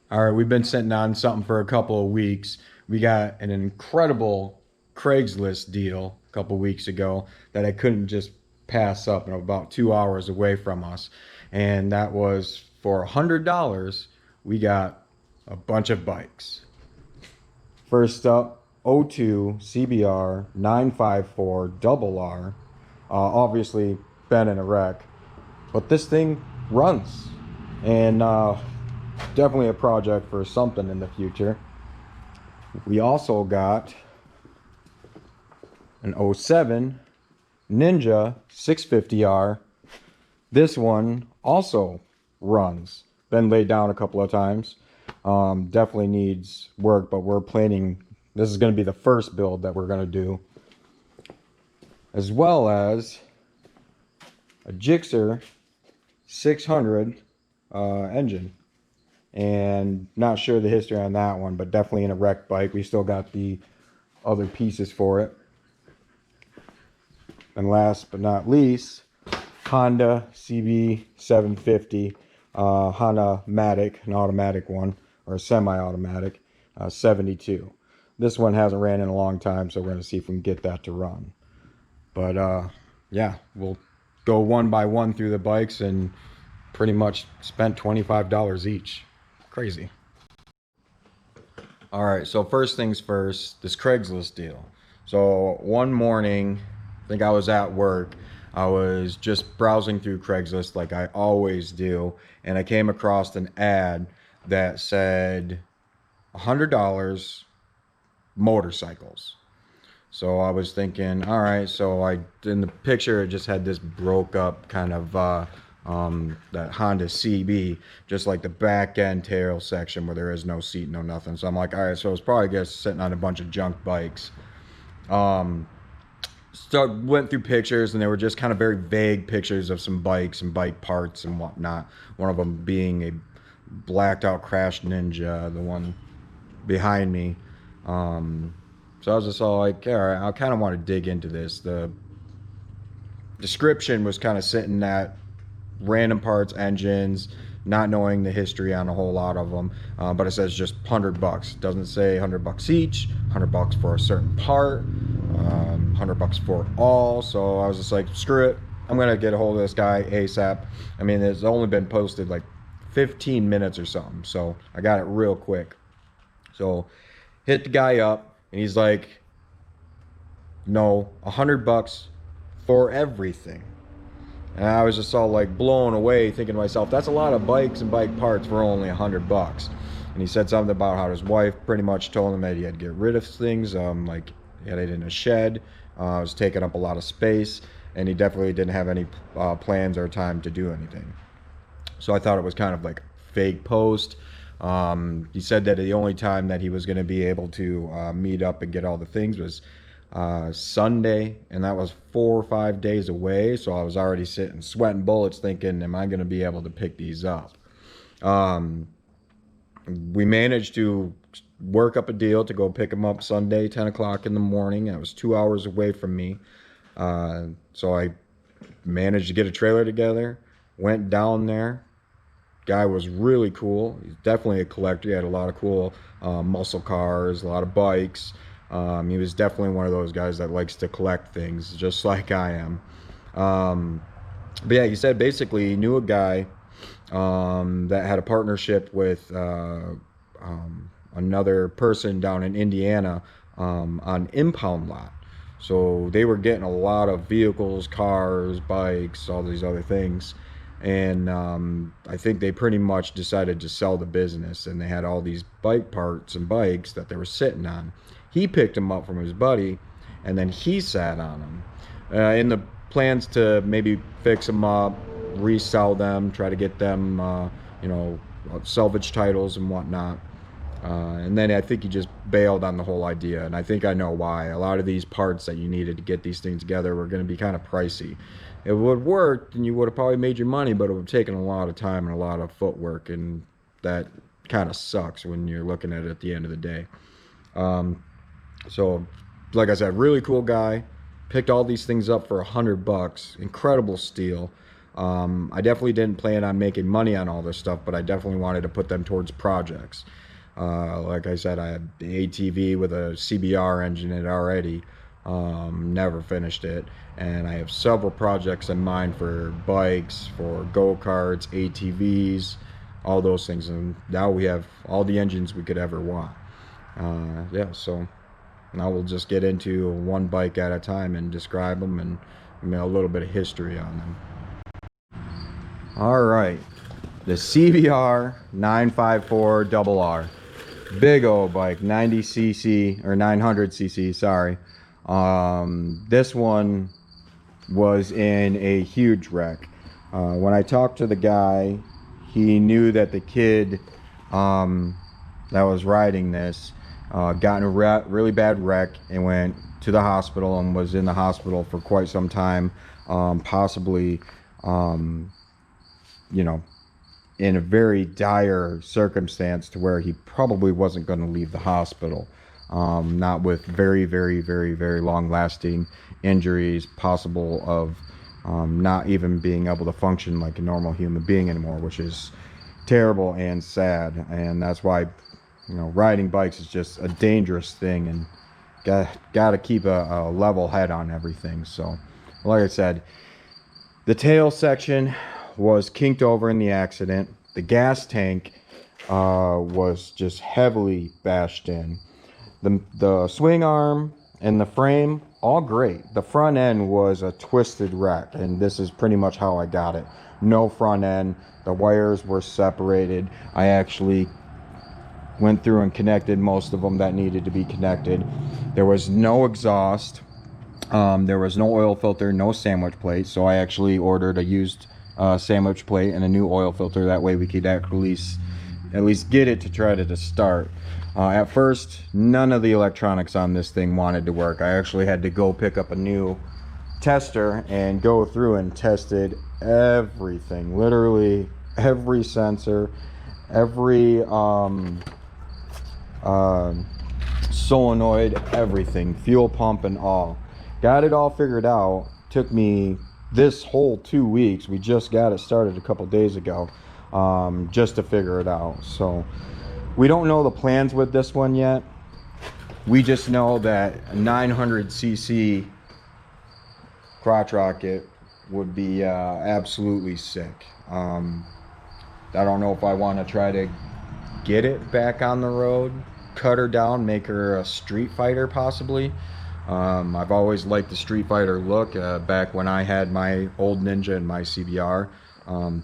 All right, we've been sitting on something for a couple of weeks. We got an incredible Craigslist deal a couple of weeks ago that I couldn't just pass up, and about 2 hours away from us. And that was for $100, we got a bunch of bikes. First up, O2 CBR 954 double R. Obviously, been in a wreck, but this thing runs. And definitely a project for something in the future. We also got an '07 Ninja 650R. This one also runs. Been laid down a couple of times. Definitely needs work, but we're planning, this is going to be the first build that we're going to do. As well as a gsxr 600 engine. And not sure the history on that one, but definitely in a wrecked bike. We still got the other pieces for it. And last but not least, Honda CB 750 Honda Matic, an automatic one, or a semi-automatic, 72. This one hasn't ran in a long time, so we're going to see if we can get that to run. But yeah, we'll go one by one through the bikes and pretty much spent $25 each. Crazy. All right, so first things first, this Craigslist deal. So one morning, I think I was at work. I was just browsing through Craigslist like I always do, and I came across an ad that said $100 motorcycles. So I was thinking, all right, so in the picture it just had this broke up kind of that Honda CB, just like the back end tail section where there is no seat, no nothing. So I'm like, all right, so it's probably just sitting on a bunch of junk bikes. So went through pictures, and they were just kind of very vague pictures of some bikes and bike parts and whatnot. One of them being a blacked out Crash Ninja, the one behind me. So I was just all like, all right, I kind of want to dig into this. The description was kind of sitting at random parts, engines, not knowing the history on a whole lot of them. But it says just $100. It doesn't say $100 each, $100 for a certain part, $100 for all. So I was just like, screw it. I'm gonna get a hold of this guy ASAP. I mean, it's only been posted like 15 minutes or something, so I got it real quick. So hit the guy up, and he's like, no, $100 for everything. And I was just all like blown away, thinking to myself, that's a lot of bikes and bike parts for only $100. And he said something about how his wife pretty much told him that he had to get rid of things, like he had it in a shed. It was taking up a lot of space, and he definitely didn't have any plans or time to do anything. So I thought it was kind of like a fake post. He said that the only time that he was going to be able to meet up and get all the things was Sunday, and that was 4 or 5 days away. So I was already sitting sweating bullets thinking, am I going to be able to pick these up? We managed to work up a deal to go pick them up Sunday 10 o'clock in the morning. It was 2 hours away from me. So I managed to get a trailer together, went down there. Guy was really cool. He's definitely a collector. He had a lot of cool muscle cars, a lot of bikes. He was definitely one of those guys that likes to collect things, just like I am. But yeah, he said basically he knew a guy that had a partnership with another person down in Indiana on impound lot. So they were getting a lot of vehicles, cars, bikes, all these other things. And I think they pretty much decided to sell the business, and they had all these bike parts and bikes that they were sitting on. He picked them up from his buddy, and then he sat on them in the plans to maybe fix them up, resell them, try to get them, salvage titles and whatnot. And then I think he just bailed on the whole idea, and I think I know why. A lot of these parts that you needed to get these things together were going to be kind of pricey. It would work, and you would have probably made your money, but it would have taken a lot of time and a lot of footwork, and that kind of sucks when you're looking at it at the end of the day. So, like I said, really cool guy. Picked all these things up for $100. Incredible steal. I definitely didn't plan on making money on all this stuff, but I definitely wanted to put them towards projects. Like I said, I had the ATV with a CBR engine in it already. Never finished it. And I have several projects in mind for bikes, for go-karts, ATVs, all those things. And now we have all the engines we could ever want. Yeah, so now we'll just get into one bike at a time and describe them and a little bit of history on them. All right, the CBR 954RR. Big old bike, 90cc or 900cc, sorry. This one was in a huge wreck. When I talked to the guy, he knew that the kid that was riding this got in a really bad wreck and went to the hospital and was in the hospital for quite some time, possibly you know, in a very dire circumstance to where he probably wasn't going to leave the hospital. Not with very, very, very, very long lasting injuries, possible of not even being able to function like a normal human being anymore, which is terrible and sad. And that's why, you know, riding bikes is just a dangerous thing, and got to keep a level head on everything. So like I said, the tail section was kinked over in the accident. The gas tank was just heavily bashed in. The swing arm and the frame, all great. The front end was a twisted wreck, and this is pretty much how I got it. No front end. The wires were separated. I actually went through and connected most of them that needed to be connected. There was no exhaust. There was no oil filter, no sandwich plate. So I actually ordered a used sandwich plate and a new oil filter. That way we could at least get it to try to start. At first, none of the electronics on this thing wanted to work. I actually had to go pick up a new tester and go through and tested everything, literally every sensor, every solenoid, everything, fuel pump and all. Got it all figured out. Took me this whole 2 weeks. We just got it started a couple days ago, just to figure it out. So we don't know the plans with this one yet. We just know that a 900cc crotch rocket would be absolutely sick. I don't know if I want to try to get it back on the road, cut her down, make her a street fighter possibly. I've always liked the street fighter look. Back when I had my old Ninja and my CBR,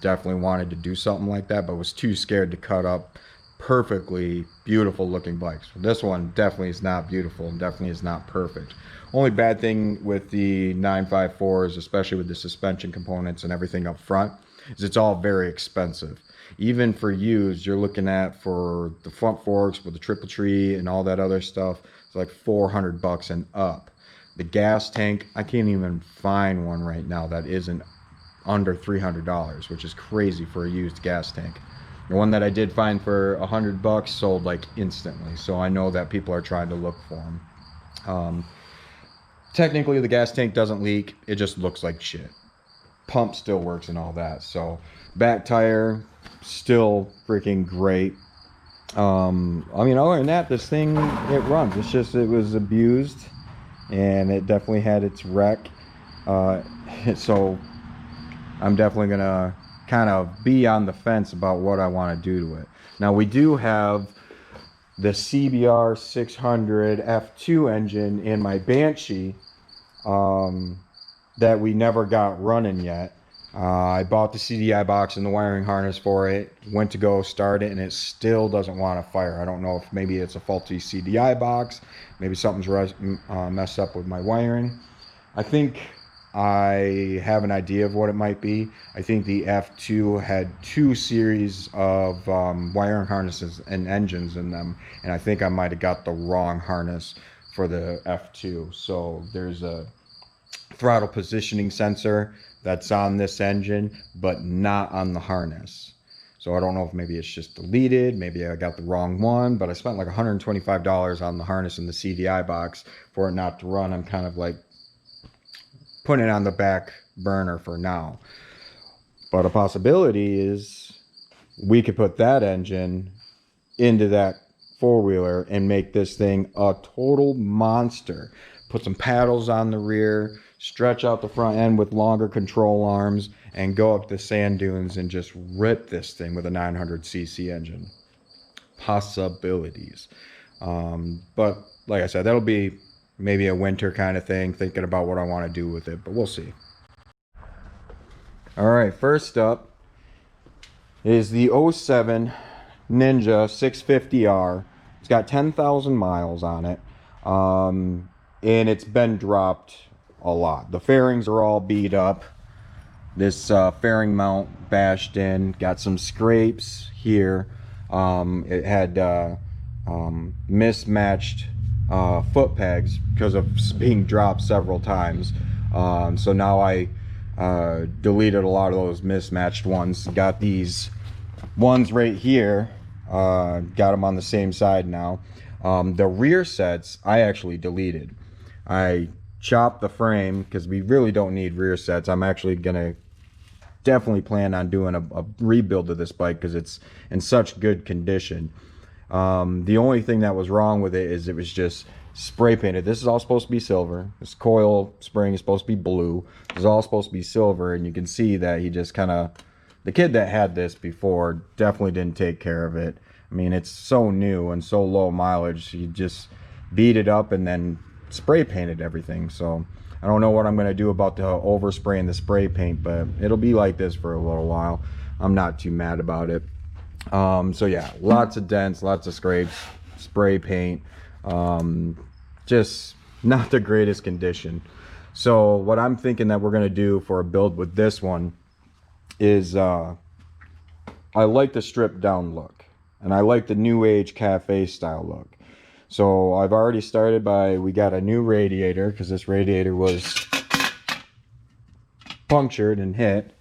definitely wanted to do something like that, but was too scared to cut up perfectly beautiful looking bikes. This one definitely is not beautiful and definitely is not perfect. Only bad thing with the 954s, especially with the suspension components and everything up front, is it's all very expensive. Even for used, you're looking at, for the front forks with the triple tree and all that other stuff, it's like $400 and up. The gas tank, I can't even find one right now that isn't under $300, which is crazy for a used gas tank. The one that I did find for $100 sold like instantly, so I know that people are trying to look for them. Technically the gas tank doesn't leak, it just looks like shit. Pump still works and all that. So back tire still freaking great. I mean, other than that, this thing, it runs. It's just, it was abused and it definitely had its wreck. So I'm definitely gonna kind of be on the fence about what I want to do to it. Now we do have the CBR 600 F2 engine in my Banshee that we never got running yet. I bought the CDI box and the wiring harness for it, went to go start it, and it still doesn't want to fire. I don't know if maybe it's a faulty CDI box, maybe something's messed up with my wiring. I think I have an idea of what it might be. I think the F2 had 2 series of wiring harnesses and engines in them, and I think I might have got the wrong harness for the F2. So there's a throttle positioning sensor that's on this engine, but not on the harness. So I don't know if maybe it's just deleted, maybe I got the wrong one, but I spent like $125 on the harness and the CDI box for it not to run. I'm kind of like putting it on the back burner for now. But a possibility is we could put that engine into that four-wheeler and make this thing a total monster. Put some paddles on the rear, stretch out the front end with longer control arms, and go up the sand dunes and just rip this thing with a 900cc engine. Possibilities. But like I said, that'll be maybe a winter kind of thing, thinking about what I want to do with it, but we'll see. All right, first up is the 07 Ninja 650R. It's got 10,000 miles on it, and it's been dropped a lot. The fairings are all beat up. This fairing mount bashed in, got some scrapes here. It had mismatched foot pegs because of being dropped several times. So now I deleted a lot of those mismatched ones. Got these ones right here, got them on the same side now. The rear sets I actually deleted. I chopped the frame because we really don't need rear sets. I'm actually gonna definitely plan on doing a rebuild of this bike because it's in such good condition. The only thing that was wrong with it is it was just spray painted. This is all supposed to be silver. This coil spring is supposed to be blue. This is all supposed to be silver, and you can see that he just kind of, the kid that had this before definitely didn't take care of it. I mean, it's so new and so low mileage. He just beat it up and then spray painted everything. So I don't know what I'm going to do about the overspraying the spray paint, but it'll be like this for a little while. I'm not too mad about it. So yeah, lots of dents, lots of scrapes, spray paint, just not the greatest condition. So what I'm thinking that we're going to do for a build with this one is I like the stripped down look, and I like the new age cafe style look. So I've already started by, we got a new radiator because this radiator was punctured and hit.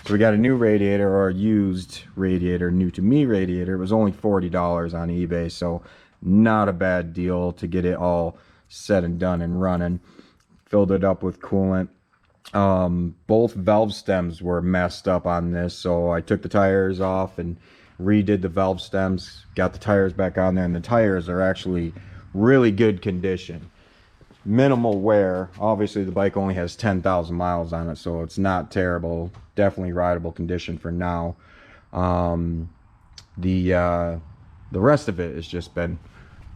So we got a new radiator, or a used radiator, new to me radiator. It was only $40 on eBay, so not a bad deal to get it all said and done and running. Filled it up with coolant. Both valve stems were messed up on this, so I took the tires off and redid the valve stems, got the tires back on there, and the tires are actually really good condition. Minimal wear. Obviously the bike only has 10,000 miles on it, so it's not terrible. Definitely rideable condition for now. The rest of it has just been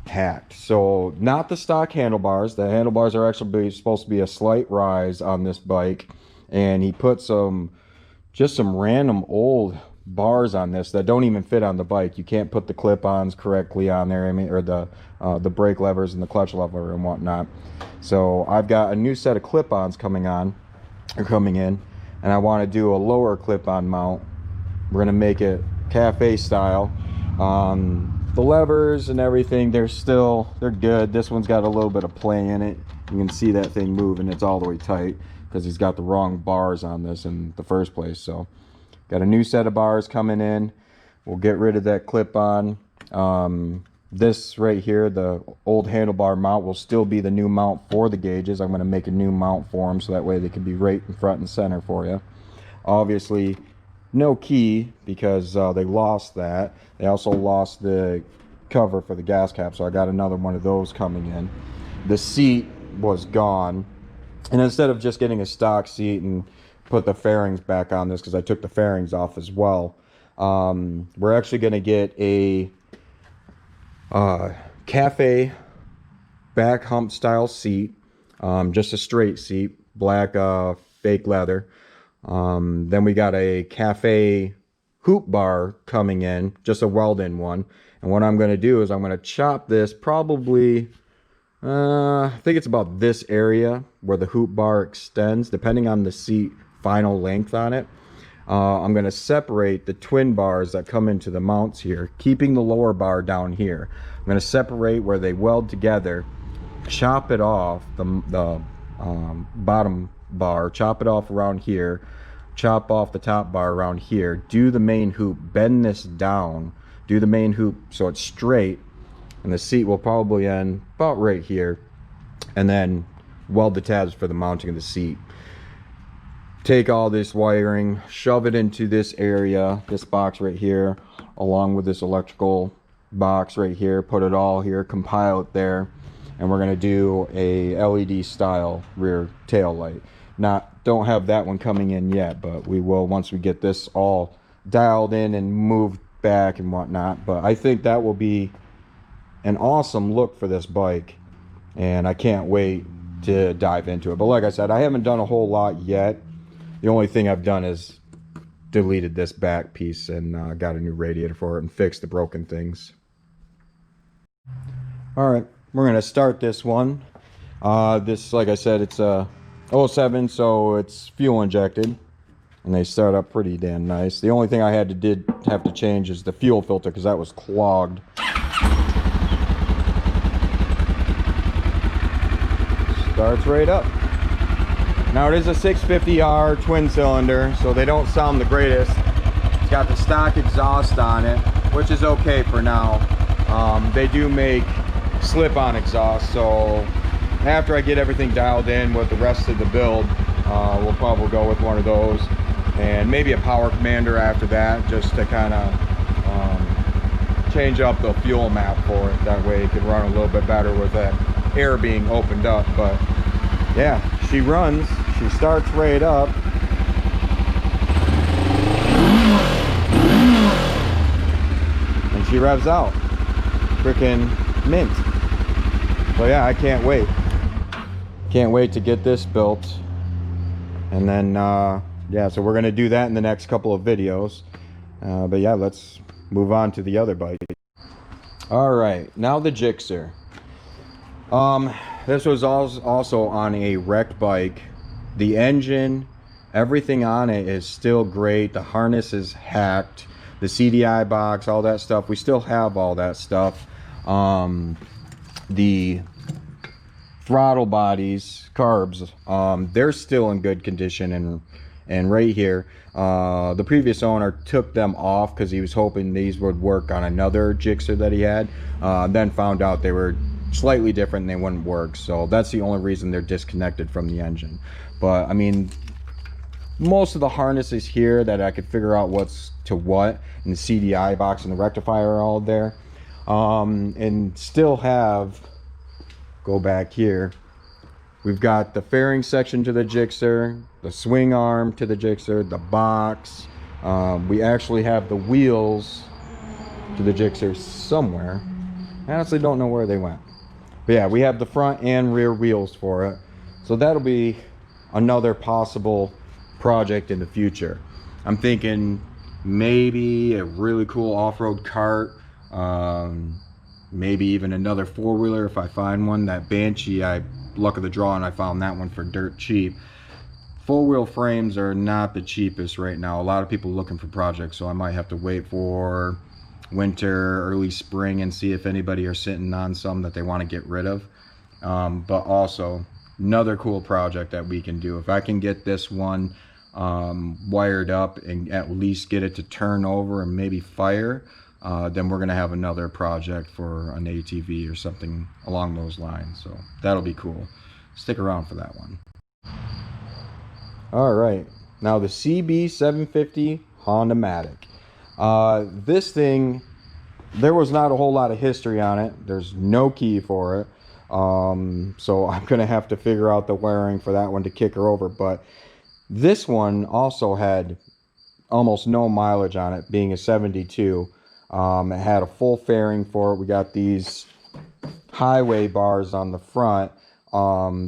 hacked. So not the stock handlebars. The handlebars are actually supposed to be a slight rise on this bike, and he put just some random old bars on this that don't even fit on the bike. You can't put the clip-ons correctly on there, I mean, or the brake levers and the clutch lever and whatnot. So I've got a new set of clip-ons coming in, and I want to do a lower clip-on mount. We're gonna make it cafe style. The levers and everything, they're good. This one's got a little bit of play in it. You can see that thing moving. It's all the way tight because he's got the wrong bars on this in the first place. So got a new set of bars coming in. We'll get rid of that clip-on. This right here, the old handlebar mount, will still be the new mount for the gauges. I'm going to make a new mount for them so that way they can be right in front and center for you. Obviously, no key because they lost that. They also lost the cover for the gas cap, so I got another one of those coming in. The seat was gone, and instead of just getting a stock seat and put the fairings back on this, because I took the fairings off as well, we're actually going to get a cafe back hump style seat, just a straight seat, black fake leather. Then we got a cafe hoop bar coming in, just a weld-in one. And what I'm going to do is I'm going to chop this probably, I think it's about this area where the hoop bar extends, depending on the seat final length on it. I'm going to separate the twin bars that come into the mounts here, keeping the lower bar down here. I'm going to separate where they weld together, chop it off, the bottom bar, chop it off around here, chop off the top bar around here, do the main hoop, bend this down, do the main hoop so it's straight, and the seat will probably end about right here, and then weld the tabs for the mounting of the seat. take all this wiring, shove it into this area, this box right here, along with this electrical box right here, put it all here, compile it there, and we're going to do a LED style rear tail light. Don't have that one coming in yet, but we will once we get this all dialed in and moved back and whatnot. But I think that will be an awesome look for this bike, and I can't wait to dive into it. But like I said, I haven't done a whole lot yet. The only thing I've done is deleted this back piece and got a new radiator for it and fixed the broken things. All right, we're gonna start this one. This, like I said, it's a 07, so it's fuel injected, and they start up pretty damn nice. The only thing I have to change is the fuel filter, because that was clogged. Starts right up. Now it is a 650R twin cylinder, so they don't sound the greatest. It's got the stock exhaust on it, which is okay for now. They do make slip-on exhaust, so after I get everything dialed in with the rest of the build, we'll probably go with one of those, and maybe a power commander after that, just to kind of change up the fuel map for it. That way it can run a little bit better with that air being opened up. But yeah, she runs. She starts right up. And she revs out. Freaking mint. So yeah, I can't wait. Can't wait to get this built. And then, yeah, so we're going to do that in the next couple of videos. But yeah, let's move on to the other bike. All right, now the gsxr. This was also on a wrecked bike. The engine, everything on it is still great. The harness is hacked. The CDI box, all that stuff, we still have all that stuff. The throttle bodies, carbs, they're still in good condition. And right here, the previous owner took them off because he was hoping these would work on another gsxr that he had. Then found out they were slightly different and they wouldn't work, so that's the only reason they're disconnected from the engine. But I mean, most of the harnesses here that I could figure out what's to what, and the CDI box and the rectifier are all there. And still have, go back here, we've got the fairing section to the gsxr, the swing arm to the gsxr, the box. We actually have the wheels to the gsxr somewhere. I honestly don't know where they went. But yeah, we have the front and rear wheels for it. So that'll be another possible project in the future. I'm thinking maybe a really cool off-road cart, maybe even another four-wheeler if I find one. That Banshee, luck of the draw, and I found that one for dirt cheap. Four-wheel frames are not the cheapest right now. A lot of people looking for projects, so I might have to wait for winter, early spring, and see if anybody are sitting on some that they want to get rid of. But also another cool project that we can do, if I can get this one wired up and at least get it to turn over and maybe fire, then we're gonna have another project for an ATV or something along those lines. So that'll be cool. Stick around for that one. All right, now the CB750 Honda Matic. This thing, there was not a whole lot of history on it. There's no key for it. So I'm gonna have to figure out the wiring for that one to kick her over. But this one also had almost no mileage on it, being a 72. It had a full fairing for it. We got these highway bars on the front.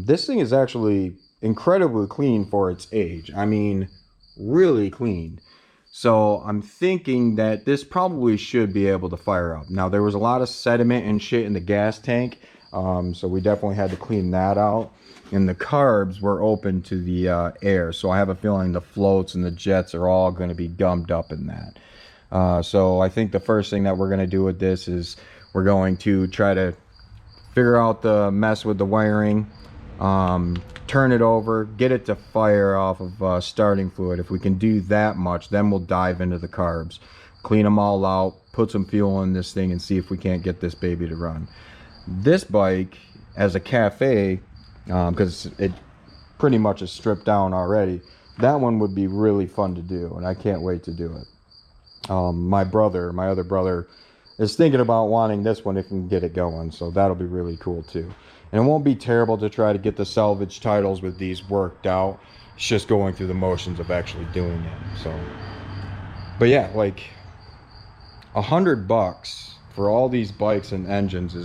This thing is actually incredibly clean for its age. I mean, really clean. So I'm thinking that this probably should be able to fire up. Now, there was a lot of sediment and shit in the gas tank, so we definitely had to clean that out. And the carbs were open to the air, so I have a feeling the floats and the jets are all going to be gummed up in that. So I think the first thing that we're going to do with this is we're going to try to figure out the mess with the wiring, turn it over, get it to fire off of starting fluid. If we can do that much, then we'll dive into the carbs, clean them all out, put some fuel in this thing, and see if we can't get this baby to run. This bike, as a cafe, because it pretty much is stripped down already, that one would be really fun to do, and I can't wait to do it. My other brother, is thinking about wanting this one if we can get it going, so that'll be really cool too. And it won't be terrible to try to get the salvage titles with these worked out. It's just going through the motions of actually doing it. So, but yeah, like $100 for all these bikes and engines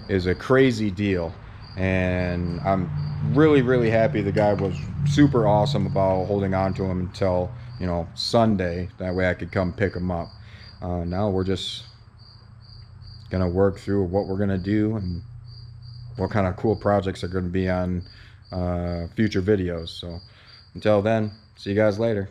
is a crazy deal, and I'm really happy. The guy was super awesome about holding on to him until, you know, Sunday. That way I could come pick him up. Now we're just gonna work through what we're gonna do and what kind of cool projects are going to be on future videos. So until then, see you guys later.